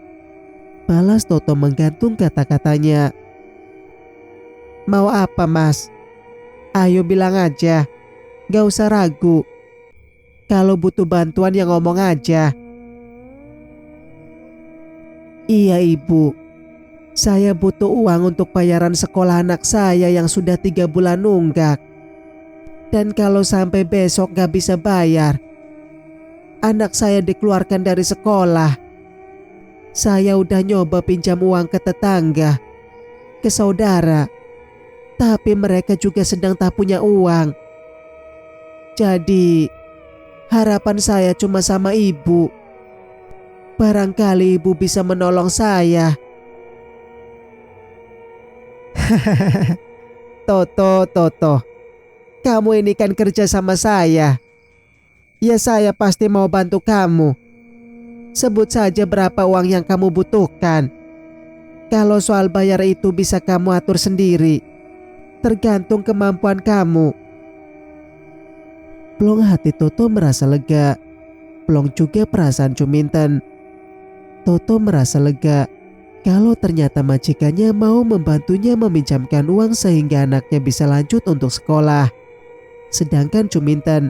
Balas Toto menggantung kata-katanya. Mau apa mas? Ayo bilang aja. Gak usah ragu. Kalau butuh bantuan ya ngomong aja. Iya ibu, saya butuh uang untuk bayaran sekolah anak saya yang sudah 3 bulan nunggak. Dan kalau sampai besok gak bisa bayar, anak saya dikeluarkan dari sekolah. Saya udah nyoba pinjam uang ke tetangga, ke saudara, tapi mereka juga sedang tak punya uang. Jadi harapan saya cuma sama ibu. Barangkali ibu bisa menolong saya. Toto, kamu ini kan kerja sama saya. Ya saya pasti mau bantu kamu. Sebut saja berapa uang yang kamu butuhkan. Kalau soal bayar itu bisa kamu atur sendiri. Tergantung kemampuan kamu. Plong hati Toto merasa lega. Plong juga perasaan Cuminten. Toto merasa lega kalau ternyata majikannya mau membantunya meminjamkan uang sehingga anaknya bisa lanjut untuk sekolah. Sedangkan Cuminten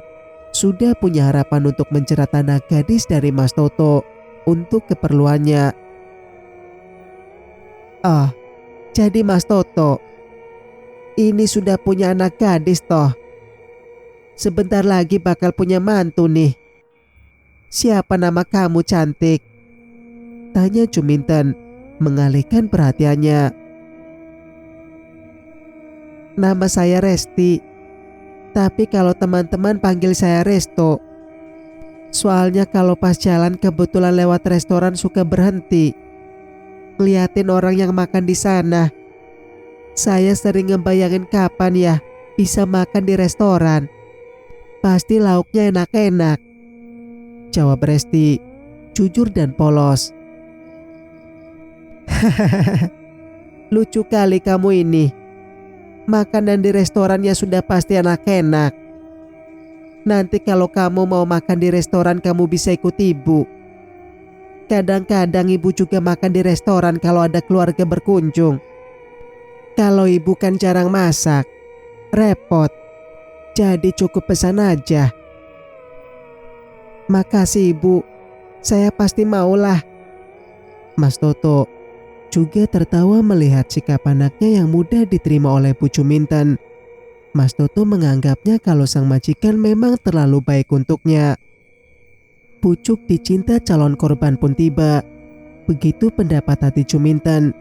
sudah punya harapan untuk mencerat anak gadis dari Mas Toto untuk keperluannya. Oh, jadi Mas Toto ini sudah punya anak gadis toh. Sebentar lagi bakal punya mantu nih. Siapa nama kamu cantik? Tanya Cuminten mengalihkan perhatiannya. Nama saya Resti. Tapi kalau teman-teman panggil saya Resto. Soalnya kalau pas jalan kebetulan lewat restoran suka berhenti. Ngeliatin orang yang makan di sana. Saya sering ngebayangin kapan ya bisa makan di restoran. Pasti lauknya enak-enak. Jawab Resti, jujur dan polos. Lucu kali kamu ini. Makanan di restorannya sudah pasti enak-enak. Nanti kalau kamu mau makan di restoran kamu bisa ikut ibu. Kadang-kadang ibu juga makan di restoran kalau ada keluarga berkunjung. Kalau ibu kan jarang masak, repot. Jadi cukup pesan aja. Makasih ibu, saya pasti maulah. Mas Toto juga tertawa melihat sikap anaknya yang mudah diterima oleh Bu Cuminten. Mas Toto menganggapnya kalau sang majikan memang terlalu baik untuknya. Pucuk dicinta calon korban pun tiba. Begitu pendapat hati Juminten.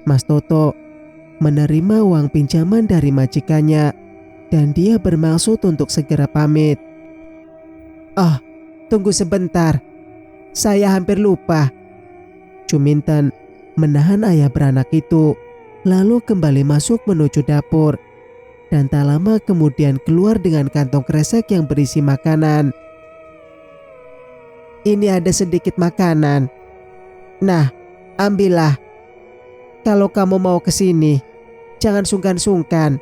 Mas Toto menerima uang pinjaman dari majikannya dan dia bermaksud untuk segera pamit. "Oh, tunggu sebentar. Saya hampir lupa." Juminten menahan ayah beranak itu, lalu kembali masuk menuju dapur. Dan tak lama kemudian keluar dengan kantong kresek yang berisi makanan. "Ini ada sedikit makanan. Nah, ambillah. Kalau kamu mau ke sini, jangan sungkan-sungkan.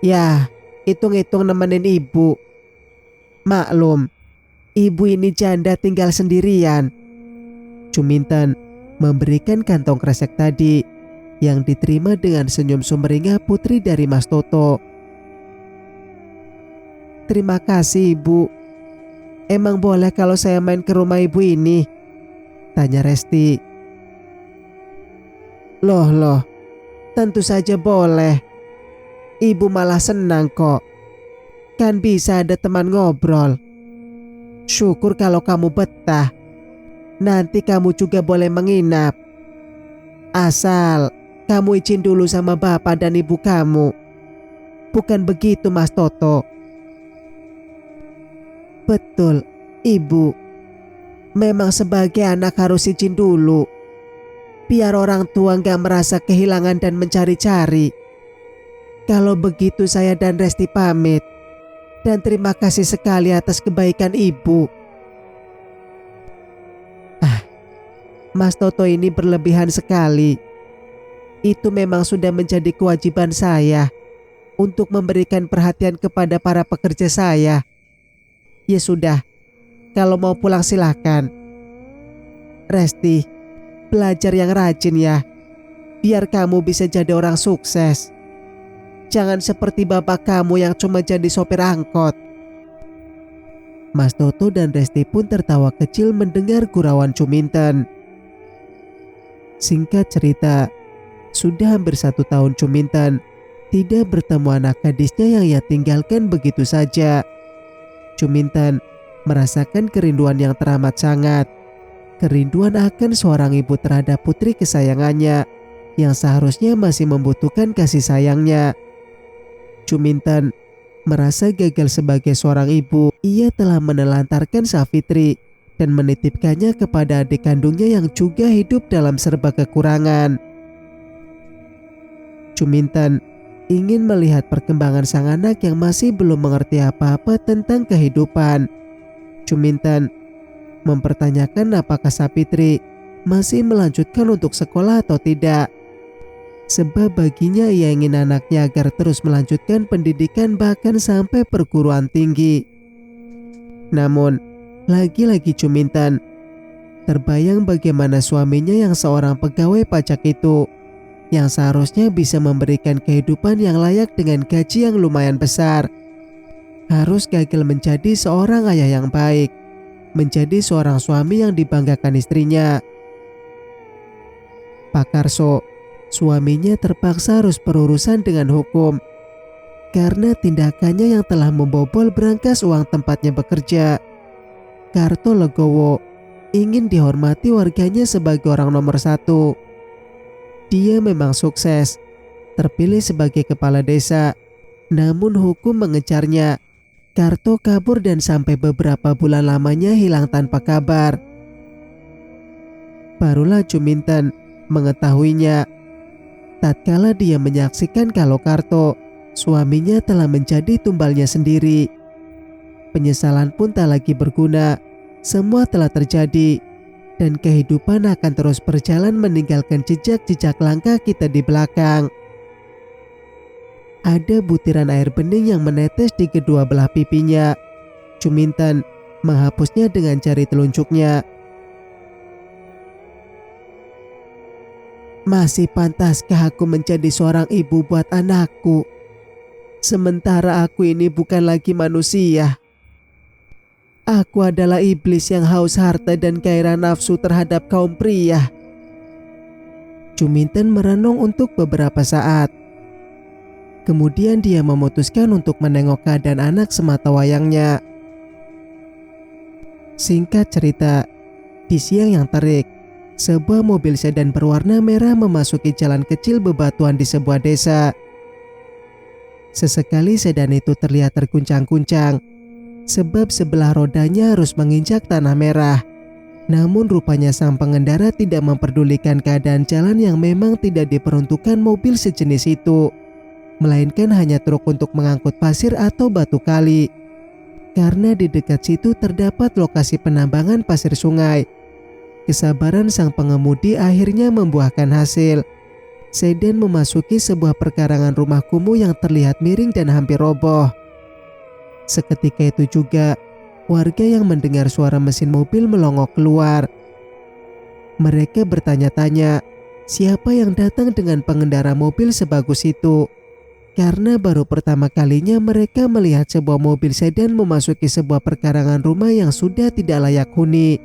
Ya, hitung-hitung nemenin ibu. Maklum, ibu ini janda tinggal sendirian." Juminten memberikan kantong kresek tadi yang diterima dengan senyum sumringah putri dari Mas Toto. "Terima kasih, Ibu. Emang boleh kalau saya main ke rumah ibu ini?" tanya Resti. Loh, tentu saja boleh. Ibu malah senang kok. Kan bisa ada teman ngobrol. Syukur kalau kamu betah. Nanti kamu juga boleh menginap. Asal kamu izin dulu sama bapak dan ibu kamu. Bukan begitu, Mas Toto? Betul, Ibu. Memang sebagai anak harus izin dulu. Biar orang tua gak merasa kehilangan dan mencari-cari. Kalau begitu saya dan Resti pamit. Dan terima kasih sekali atas kebaikan Ibu. Mas Toto ini berlebihan sekali. Itu memang sudah menjadi kewajiban saya untuk memberikan perhatian kepada para pekerja saya. Ya sudah, kalau mau pulang silakan. Resti, belajar yang rajin ya, biar kamu bisa jadi orang sukses. Jangan seperti bapak kamu yang cuma jadi sopir angkot. Mas Toto dan Resti pun tertawa kecil mendengar gurauan Juminten. Singkat cerita, sudah hampir 1 tahun Juminten tidak bertemu anak gadisnya yang ia tinggalkan begitu saja. Juminten merasakan kerinduan yang teramat sangat. Kerinduan akan seorang ibu terhadap putri kesayangannya yang seharusnya masih membutuhkan kasih sayangnya. Juminten merasa gagal sebagai seorang ibu. Ia telah menelantarkan Safitri dan menitipkannya kepada adik kandungnya yang juga hidup dalam serba kekurangan. Juminten ingin melihat perkembangan sang anak yang masih belum mengerti apa-apa tentang kehidupan. Juminten mempertanyakan apakah Safitri masih melanjutkan untuk sekolah atau tidak. Sebab baginya ia ingin anaknya agar terus melanjutkan pendidikan bahkan sampai perguruan tinggi. Namun, lagi-lagi Juminten terbayang bagaimana suaminya yang seorang pegawai pajak itu yang seharusnya bisa memberikan kehidupan yang layak dengan gaji yang lumayan besar, harus gagal menjadi seorang ayah yang baik, menjadi seorang suami yang dibanggakan istrinya. Pak Karso, suaminya terpaksa harus berurusan dengan hukum karena tindakannya yang telah membobol berangkas uang tempatnya bekerja. Karto Legowo ingin dihormati warganya sebagai orang nomor 1. Dia memang sukses, terpilih sebagai kepala desa, namun hukum mengejarnya. Karto kabur dan sampai beberapa bulan lamanya hilang tanpa kabar. Barulah Juminten mengetahuinya tatkala dia menyaksikan kalau Karto, suaminya, telah menjadi tumbalnya sendiri. Penyesalan pun tak lagi berguna. Semua telah terjadi dan kehidupan akan terus berjalan meninggalkan jejak-jejak langkah kita di belakang. Ada butiran air bening yang menetes di kedua belah pipinya. Juminten menghapusnya dengan jari telunjuknya. Masih pantaskah aku menjadi seorang ibu buat anakku? Sementara aku ini bukan lagi manusia. Aku adalah iblis yang haus harta dan gairah nafsu terhadap kaum pria. Juminten merenung untuk beberapa saat. Kemudian dia memutuskan untuk menengok keadaan anak sematawayangnya. Singkat cerita, di siang yang terik, sebuah mobil sedan berwarna merah memasuki jalan kecil bebatuan di sebuah desa. Sesekali sedan itu terlihat terguncang-guncang, sebab sebelah rodanya harus menginjak tanah merah. Namun rupanya sang pengendara tidak memperdulikan keadaan jalan yang memang tidak diperuntukkan mobil sejenis itu, melainkan hanya truk untuk mengangkut pasir atau batu kali. Karena di dekat situ terdapat lokasi penambangan pasir sungai. Kesabaran sang pengemudi akhirnya membuahkan hasil. Sedan memasuki sebuah perkarangan rumah kumuh yang terlihat miring dan hampir roboh. Seketika itu juga, warga yang mendengar suara mesin mobil melongok keluar. Mereka bertanya-tanya, siapa yang datang dengan pengendara mobil sebagus itu? Karena baru pertama kalinya mereka melihat sebuah mobil sedan memasuki sebuah perkarangan rumah yang sudah tidak layak huni.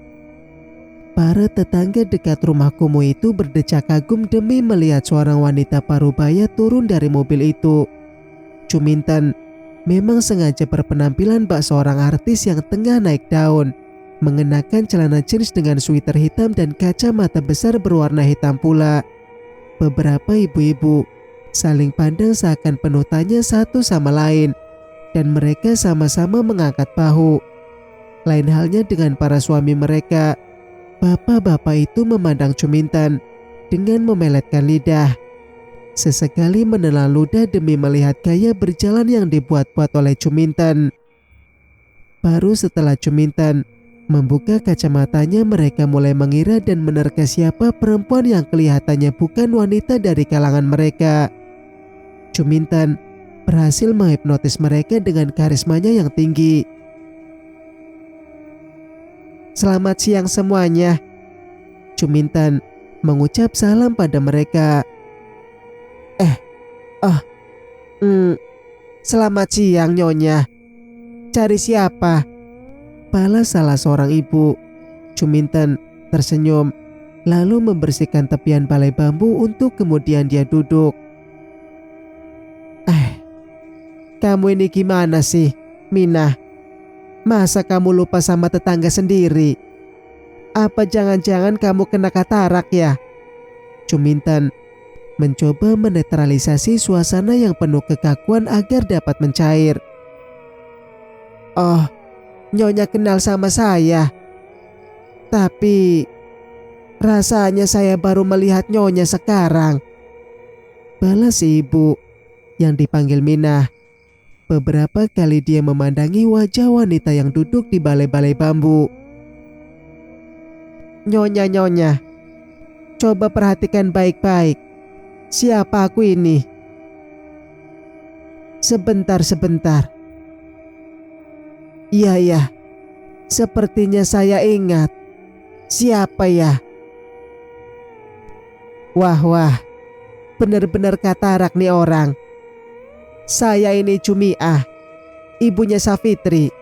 Para tetangga dekat rumah kumuh itu berdecak kagum demi melihat seorang wanita parubaya turun dari mobil itu. Juminten memang sengaja berpenampilan bak seorang artis yang tengah naik daun, mengenakan celana jeans dengan sweater hitam dan kacamata besar berwarna hitam pula. Beberapa ibu-ibu saling pandang seakan penuh tanya satu sama lain, dan mereka sama-sama mengangkat bahu. Lain halnya dengan para suami mereka. Bapak-bapak itu memandang Juminten dengan memeletkan lidah. Sesekali menelan ludah demi melihat gaya berjalan yang dibuat-buat oleh Juminten. Baru setelah Juminten membuka kacamatanya, mereka mulai mengira dan menerka siapa perempuan yang kelihatannya bukan wanita dari kalangan mereka. Juminten berhasil menghipnotis mereka dengan karismanya yang tinggi. "Selamat siang semuanya," Juminten mengucap salam pada mereka. "Selamat siang Nyonya. Cari siapa?" balas salah seorang ibu. Juminten tersenyum, lalu membersihkan tepian balai bambu untuk kemudian dia duduk. "Kamu ini gimana sih, Minah? Masa kamu lupa sama tetangga sendiri? Apa jangan-jangan kamu kena katarak ya?" Juminten mencoba menetralisasi suasana yang penuh kekaguan agar dapat mencair. "Oh, Nyonya kenal sama saya. Tapi rasanya saya baru melihat Nyonya sekarang," balas si ibu yang dipanggil Minah. Beberapa kali dia memandangi wajah wanita yang duduk di balai-balai bambu. Nyonya, coba perhatikan baik-baik. Siapa aku ini?" Sebentar. Iya, sepertinya saya ingat. Siapa ya? Wah, benar-benar katarak nih orang. Saya ini Jumiah, ibunya Safitri.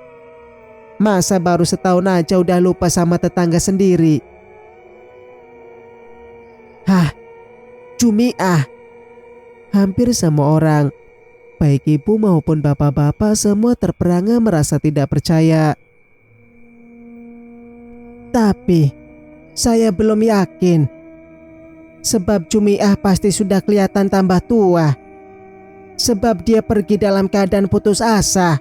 Masa baru setahun aja udah lupa sama tetangga sendiri? Hah, Jumiah? Hampir semua orang, baik ibu maupun bapak-bapak, semua terperangah merasa tidak percaya. Tapi saya belum yakin, sebab Jumiah pasti sudah kelihatan tambah tua. Sebab dia pergi dalam keadaan putus asa.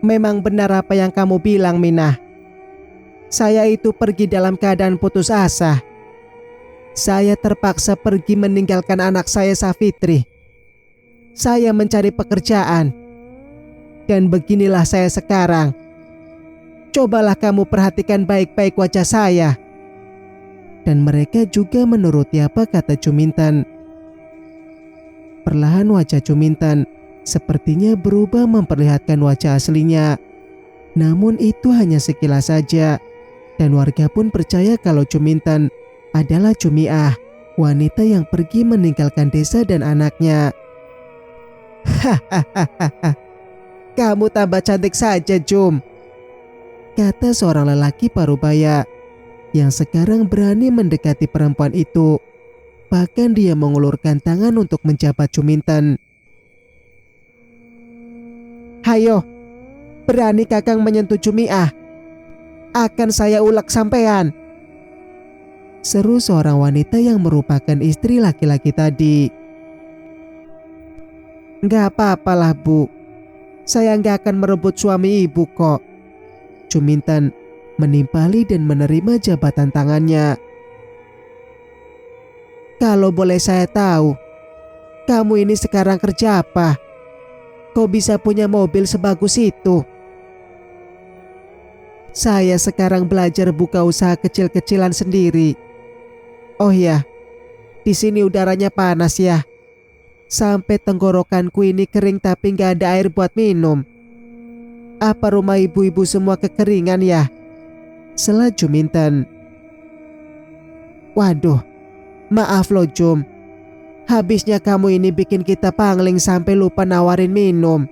Memang benar apa yang kamu bilang, Minah. Saya itu pergi dalam keadaan putus asa. Saya terpaksa pergi meninggalkan anak saya Safitri. Saya mencari pekerjaan. Dan beginilah saya sekarang. Cobalah kamu perhatikan baik-baik wajah saya. Dan mereka juga menuruti apa kata Juminten. Perlahan wajah Juminten sepertinya berubah memperlihatkan wajah aslinya. Namun itu hanya sekilas saja. Dan warga pun percaya kalau Juminten adalah Jumiah, wanita yang pergi meninggalkan desa dan anaknya. "Hahaha, kamu tambah cantik saja, Jum," kata seorang lelaki parubaya yang sekarang berani mendekati perempuan itu. Bahkan dia mengulurkan tangan untuk menjabat Juminten. "Hayo, berani kakang menyentuh Jumiah, akan saya ulek sampean," seru seorang wanita yang merupakan istri laki-laki tadi. "Nggak apa-apalah bu, saya nggak akan merebut suami ibu kok." Juminten menimpali dan menerima jabatan tangannya. "Kalau boleh saya tahu, kamu ini sekarang kerja apa? Kok bisa punya mobil sebagus itu?" "Saya sekarang belajar buka usaha kecil-kecilan sendiri. Oh ya, di sini udaranya panas ya. Sampai tenggorokanku ini kering tapi nggak ada air buat minum. Apa rumah ibu-ibu semua kekeringan ya?" sela Juminten. "Waduh, maaf loh Jum. Habisnya kamu ini bikin kita pangling sampai lupa nawarin minum.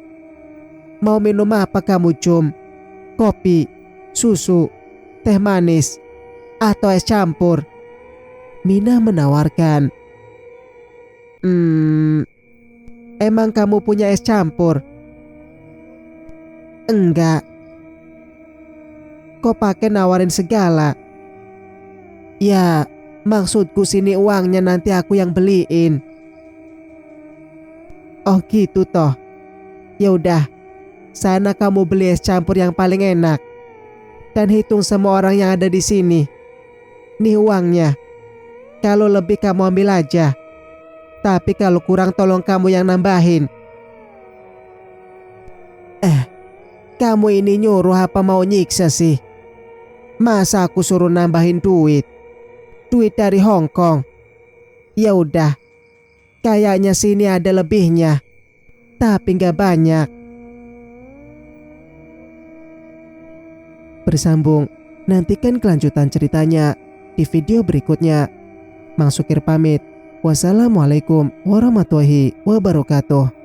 Mau minum apa kamu Jum? Kopi, susu, teh manis, atau es campur?" Mina menawarkan. Emang kamu punya es campur?" "Enggak." "Kok pakai nawarin segala?" "Ya, maksudku sini uangnya nanti aku yang beliin." "Oh gitu toh. Ya udah, sana kamu beli es campur yang paling enak. Dan hitung semua orang yang ada di sini. Nih uangnya. Kalau lebih kamu ambil aja. Tapi kalau kurang tolong kamu yang nambahin." Kamu ini nyuruh apa mau nyiksa sih? Masa aku suruh nambahin duit? Duit dari Hong Kong. Ya udah, kayaknya sini ada lebihnya. Tapi nggak banyak. Bersambung, nantikan kelanjutan ceritanya di video berikutnya. Mang Sukir pamit. Wassalamualaikum warahmatullahi wabarakatuh.